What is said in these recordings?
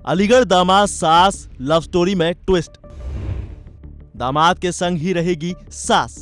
अलीगढ़ दामाद सास love story में ट्विस्ट। दामाद के संग ही रहेगी सास।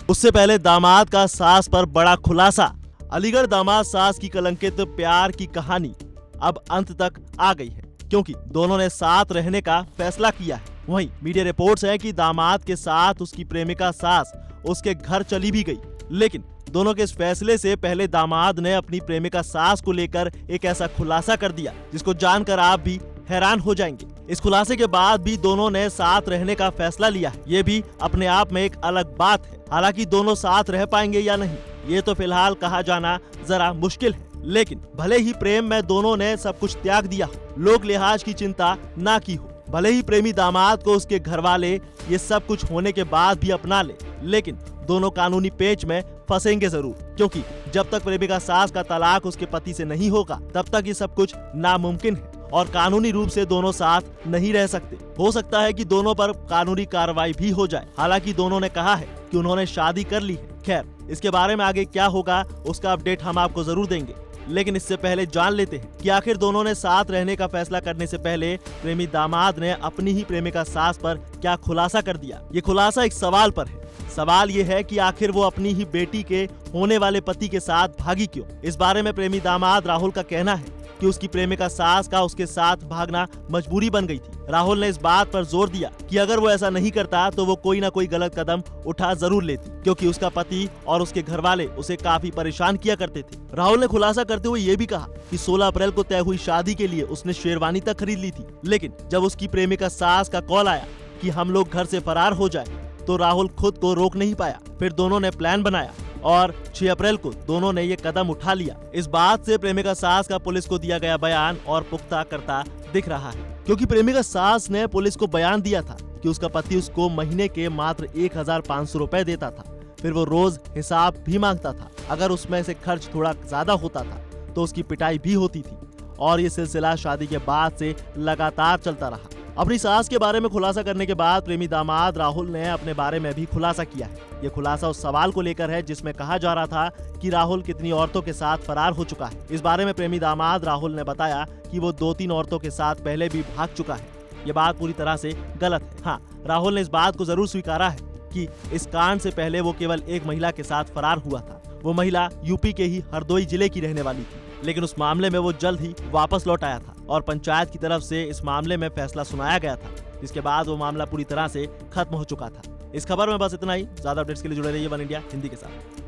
उससे पहले दामाद का सास पर बड़ा खुलासा। अलीगढ़ दामाद सास की कलंकित प्यार की कहानी अब अंत तक आ गई है, क्योंकि दोनों ने साथ रहने का फैसला किया है। वहीं मीडिया रिपोर्ट्स हैं कि दामाद के साथ उसकी प्रेमिका सास उसके घर चली भी गई, लेकिन दोनों के इस फैसले से पहले दामाद ने अपनी प्रेमिका सास को लेकर एक ऐसा खुलासा कर दिया जिसको जानकर आप भी हैरान हो जाएंगे। इस खुलासे के बाद भी दोनों ने साथ रहने का फैसला लिया है। ये भी अपने आप में एक अलग बात है। हालांकि दोनों साथ रह पाएंगे या नहीं, ये तो फिलहाल कहा जाना जरा मुश्किल है। लेकिन भले ही प्रेम में दोनों ने सब कुछ त्याग दिया हो, लोक लिहाज की चिंता ना की हो, भले ही प्रेमी दामाद को उसके घर वाले ये सब कुछ होने के बाद भी अपना ले, लेकिन दोनों कानूनी पेच में फंसेंगे जरूर, क्योंकि जब तक प्रेमिका सास का तलाक उसके पति से नहीं होगा तब तक ये सब कुछ नामुमकिन है और कानूनी रूप से दोनों साथ नहीं रह सकते। हो सकता है कि दोनों पर कानूनी कार्रवाई भी हो जाए। हालांकि दोनों ने कहा है कि उन्होंने शादी कर ली है। खैर, इसके बारे में आगे क्या होगा उसका अपडेट हम आपको जरूर देंगे, लेकिन इससे पहले जान लेते हैं कि आखिर दोनों ने साथ रहने का फैसला करने से पहले प्रेमी दामाद ने अपनी ही प्रेमिका सास पर क्या खुलासा कर दिया। ये खुलासा एक सवाल पर है। सवाल ये है कि आखिर वो अपनी ही बेटी के होने वाले पति के साथ भागी क्यों। इस बारे में प्रेमी दामाद राहुल का कहना है कि उसकी प्रेमिका सास का उसके साथ भागना मजबूरी बन गई थी। राहुल ने इस बात पर जोर दिया कि अगर वो ऐसा नहीं करता तो वो कोई ना कोई गलत कदम उठा जरूर लेती, क्योंकि उसका पति और उसके घर वाले उसे काफी परेशान किया करते थे। राहुल ने खुलासा करते हुए ये भी कहा कि 16 अप्रैल को तय हुई शादी के लिए उसने शेरवानी तक खरीद ली थी, लेकिन जब उसकी प्रेमिका सास का कॉल आया कि हम लोग घर से फरार हो जाए तो राहुल खुद को रोक नहीं पाया। फिर दोनों ने प्लान बनाया और 6 अप्रैल को दोनों ने ये कदम उठा लिया। इस बात से प्रेमिका सास का पुलिस को दिया गया बयान और पुख्ता करता दिख रहा है, क्योंकि प्रेमिका सास ने पुलिस को बयान दिया था कि उसका पति उसको महीने के मात्र 1500 रुपए देता था। फिर वो रोज हिसाब भी मांगता था। अगर उसमें से खर्च थोड़ा ज्यादा होता था तो उसकी पिटाई भी होती थी और ये सिलसिला शादी के बाद से लगातार चलता रहा। अपनी सास के बारे में खुलासा करने के बाद प्रेमी दामाद राहुल ने अपने बारे में भी खुलासा किया है। ये खुलासा उस सवाल को लेकर है जिसमें कहा जा रहा था कि राहुल कितनी औरतों के साथ फरार हो चुका है। इस बारे में प्रेमी दामाद राहुल ने बताया कि वो 2-3 औरतों के साथ पहले भी भाग चुका है। ये बात पूरी तरह से गलत है। हाँ, राहुल ने इस बात को जरूर स्वीकारा है कि इस कांड से पहले वो केवल एक महिला के साथ फरार हुआ था। वो महिला यूपी के ही हरदोई जिले की रहने वाली थी, लेकिन उस मामले में वो जल्द ही वापस लौट आया था और पंचायत की तरफ से इस मामले में फैसला सुनाया गया था, जिसके बाद वो मामला पूरी तरह से खत्म हो चुका था। इस खबर में बस इतना ही। ज्यादा अपडेट्स के लिए जुड़े रहिए वन इंडिया हिंदी के साथ।